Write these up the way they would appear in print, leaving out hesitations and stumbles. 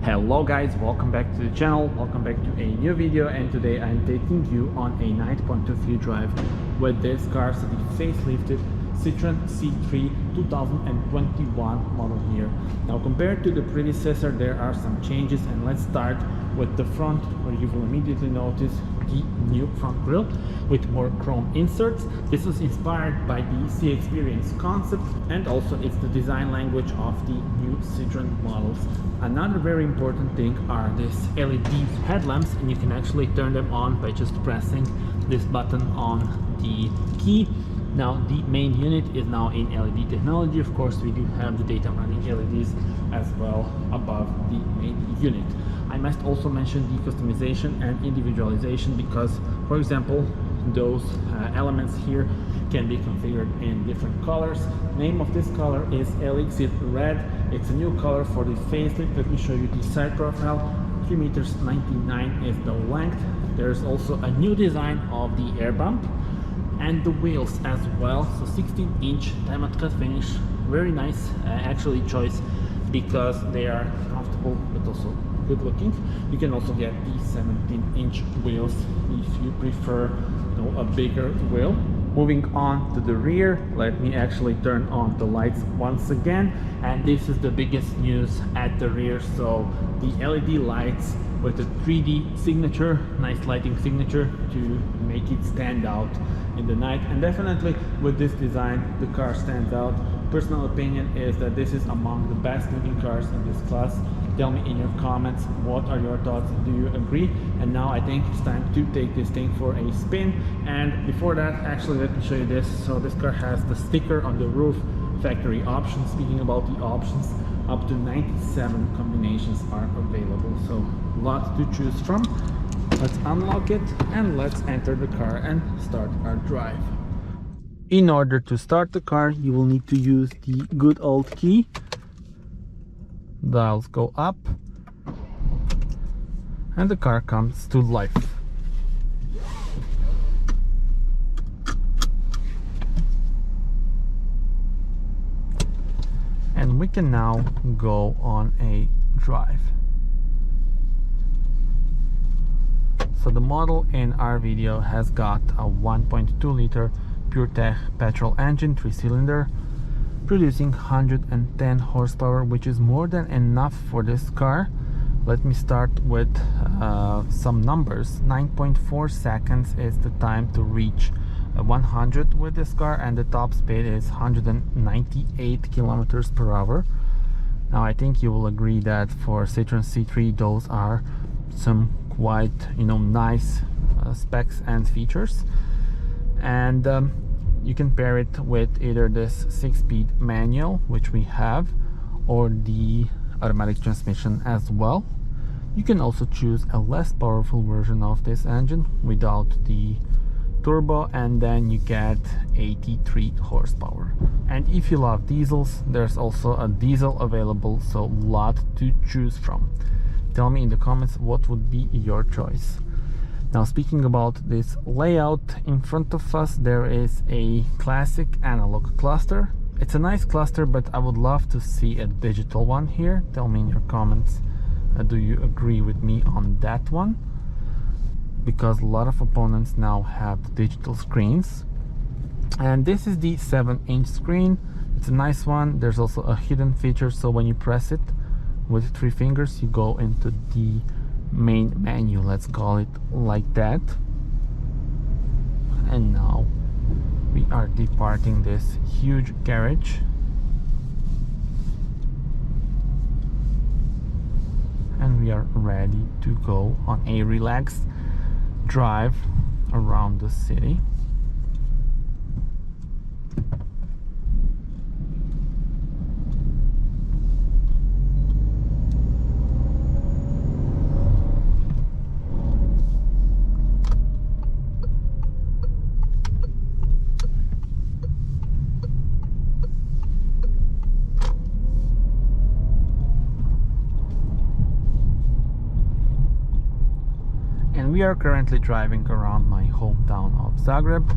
Hello guys, welcome back to the channel, welcome back to a new video, and today I'm taking you on a night point of view drive with this car, so the facelifted Citroen C3 2021 model here. Now compared to the predecessor there are some changes, and let's start with the front, where you will immediately notice the new front grille with more chrome inserts. This was inspired by the C Experience concept, and also it's the design language of the new Citroen models. Another very important thing are these LED headlamps, and you can actually turn them on by just pressing this button on the key. Now the main unit is now in LED technology. Of course we do have the daytime running LEDs as well above the main unit. I must also mention the customization and individualization, because for example those elements here can be configured in different colors. Name of this color is ELIXIR Red. It's a new color for the facelift. Let me show you the side profile. 3.99 meters is the length. There's also a new design of the air bump and the wheels as well. So 16-inch diamond cut finish, very nice actually choice, because they are comfortable but also good looking. You can also get the 17-inch wheels if you prefer a bigger wheel. Moving on to the rear, let me actually turn on the lights once again, and this is the biggest news at the rear. So the LED lights with a 3D signature, nice lighting signature to make it stand out in the night, and definitely with this design the car stands out. Personal opinion is that this is among the best looking cars in this class. Tell me in your comments what are your thoughts, do you agree? And now I think it's time to take this thing for a spin. And before that, actually let me show you this. So this car has the sticker on the roof, factory options. Speaking about the options, up to 97 combinations are available, so a lot to choose from. Let's unlock it and let's enter the car and start our drive. In order to start the car, you will need to use the good old key. Dials go up and the car comes to life. And we can now go on a drive. So the model in our video has got a 1.2 liter PureTech petrol engine, 3-cylinder, producing 110 horsepower, which is more than enough for this car. Let me start with some numbers. 9.4 seconds is the time to reach 100 with this car, and the top speed is 198 kilometers per hour. Now I think you will agree that for Citroen C3 those are some quite nice specs and features. And you can pair it with either this 6-speed manual, which we have, or the automatic transmission as well. You can also choose a less powerful version of this engine without the turbo, and then you get 83 horsepower. And if you love diesels, there's also a diesel available, so a lot to choose from. Tell me in the comments what would be your choice. Now speaking about this layout, in front of us there is a classic analog cluster. It's a nice cluster, but I would love to see a digital one here. Tell me in your comments, do you agree with me on that one? Because a lot of opponents now have digital screens. And this is the 7-inch screen. It's a nice one. There's also a hidden feature, so when you press it with 3 fingers you go into the main menu, let's call it like that. And now we are departing this huge garage, and we are ready to go on a relaxed drive around the city. We are currently driving around my hometown of Zagreb.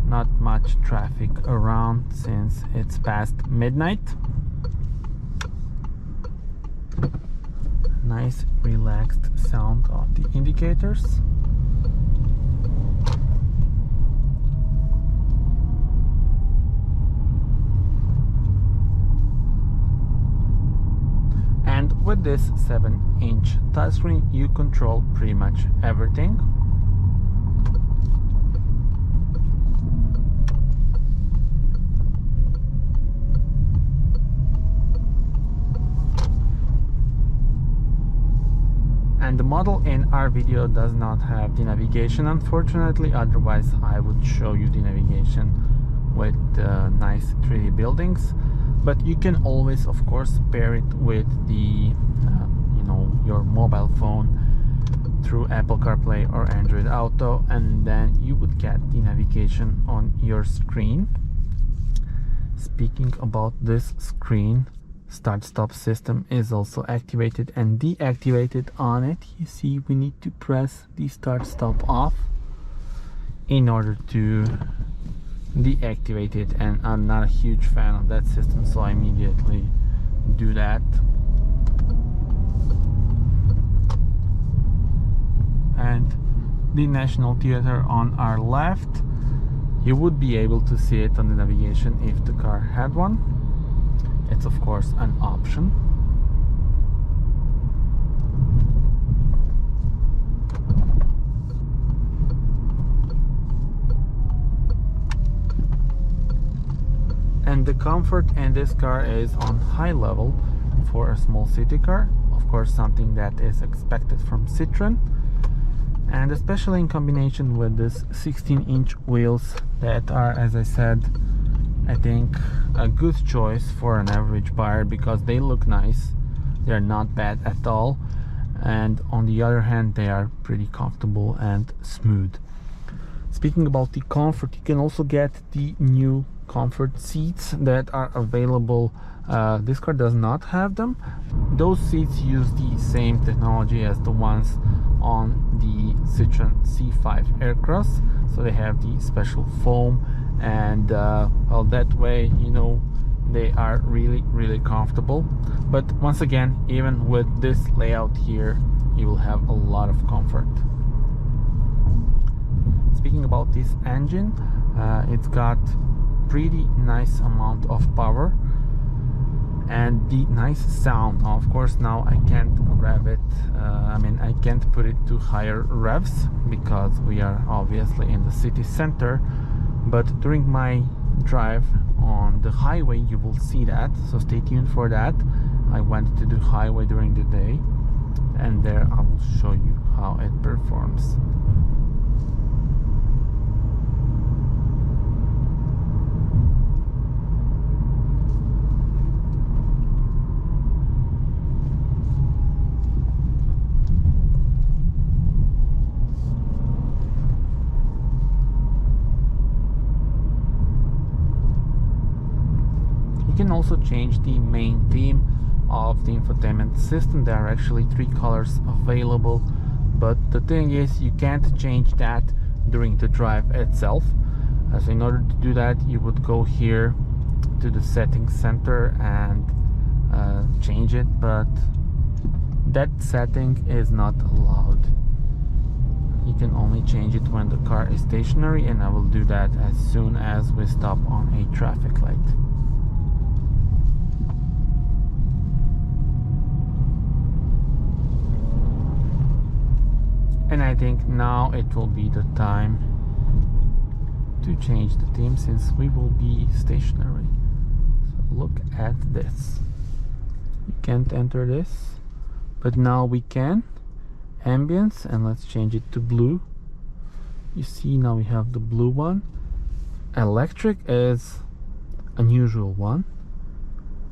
Not much traffic around since it's past midnight. nice relaxed sound of the indicators. And with this 7-inch touchscreen, you control pretty much everything. And the model in our video does not have the navigation, unfortunately, otherwise I would show you the navigation with nice 3D buildings. But you can always, of course, pair it with the your mobile phone through Apple CarPlay or Android Auto, and then you would get the navigation on your screen. Speaking about this screen, start-stop system is also activated and deactivated on it. You see, we need to press the start-stop off in order to deactivate it, and I'm not a huge fan of that system, so I immediately do that. And the National Theatre on our left, you would be able to see it on the navigation if the car had one. It's of course an option. And the comfort in this car is on high level for a small city car. Of course, something that is expected from Citroen, and especially in combination with this 16-inch wheels that are, as I said, I think a good choice for an average buyer because they look nice. They're not bad at all, and on the other hand they are pretty comfortable and smooth. Speaking about the comfort, you can also get the new comfort seats that are available. This car does not have them. Those seats use the same technology as the ones on the Citroen C5 Aircross, so they have the special foam, and well, that way they are really comfortable. But once again, even with this layout here, you will have a lot of comfort. Speaking about this engine, it's got pretty nice amount of power and the nice sound. Of course, now I can't rev it, I can't put it to higher revs because we are obviously in the city center, but during my drive on the highway you will see that, so stay tuned for that. I went to the highway during the day, and there I will show you how it performs. You can also change the main theme of the infotainment system. There are actually 3 colors available, but the thing is you can't change that during the drive itself. So in order to do that, you would go here to the settings center and change it, but that setting is not allowed. You can only change it when the car is stationary, and I will do that as soon as we stop on a traffic light. And I think now it will be the time to change the theme, since we will be stationary. So look at this. You can't enter this, but now we can. Ambience, and let's change it to blue. You see, now we have the blue one. Electric is an unusual one.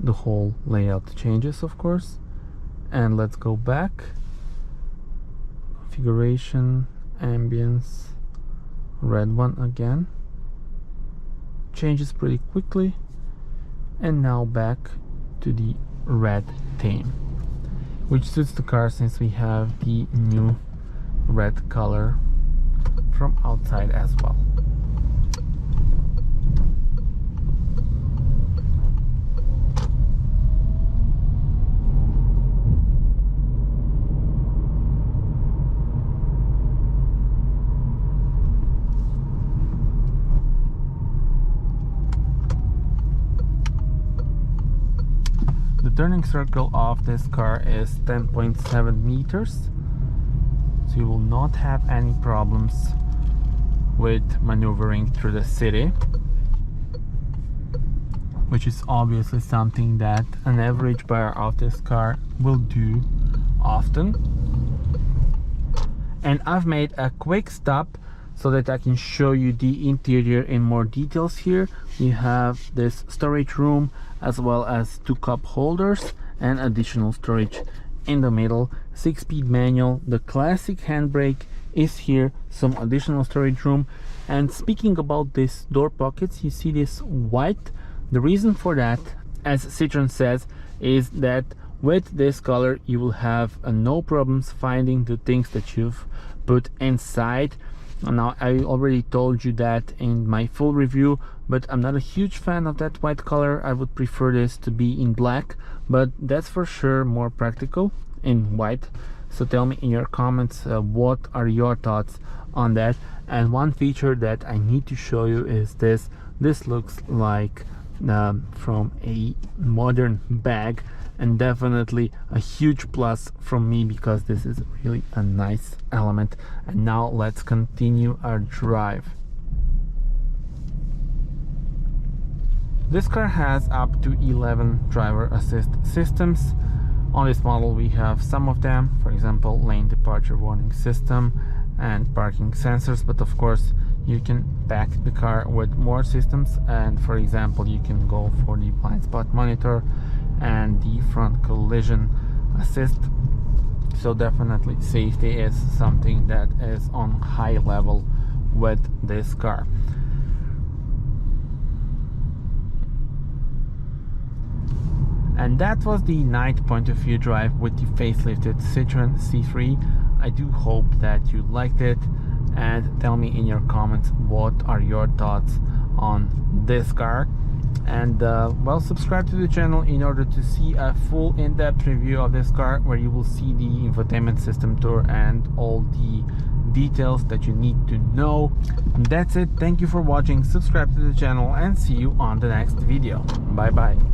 The whole layout changes, of course. And let's go back. Configuration, ambience, red one again. Changes pretty quickly. And now back to the red theme, which suits the car since we have the new red color from outside as well. turning circle of this car is 10.7 meters, so you will not have any problems with maneuvering through the city, which is obviously something that an average buyer of this car will do often. And I've made a quick stop so that I can show you the interior in more details. Here we have this storage room as well as 2 cup holders and additional storage in the middle. 6-speed manual, the classic handbrake is here, some additional storage room. And speaking about these door pockets, you see this white. The reason for that, as Citroen says, is that with this color you will have no problems finding the things that you've put inside. Now, I already told you that in my full review, but I'm not a huge fan of that white color. I would prefer this to be in black, but that's for sure more practical in white. So tell me in your comments what are your thoughts on that. And one feature that I need to show you is this. This looks like from a modern bag, and definitely a huge plus from me because this is really a nice element. And now let's continue our drive. This car has up to 11 driver assist systems. On this model we have some of them, for example lane departure warning system and parking sensors, but of course you can pack the car with more systems, and for example you can go for the blind spot monitor and the front collision assist. So definitely safety is something that is on high level with this car. And that was the night point of view drive with the facelifted Citroen C3. I do hope that you liked it, and tell me in your comments what are your thoughts on this car. And well, subscribe to the channel in order to see a full in-depth review of this car, where you will see the infotainment system tour and all the details that you need to know. And that's it. Thank you for watching. Subscribe to the channel and see you on the next video. Bye bye.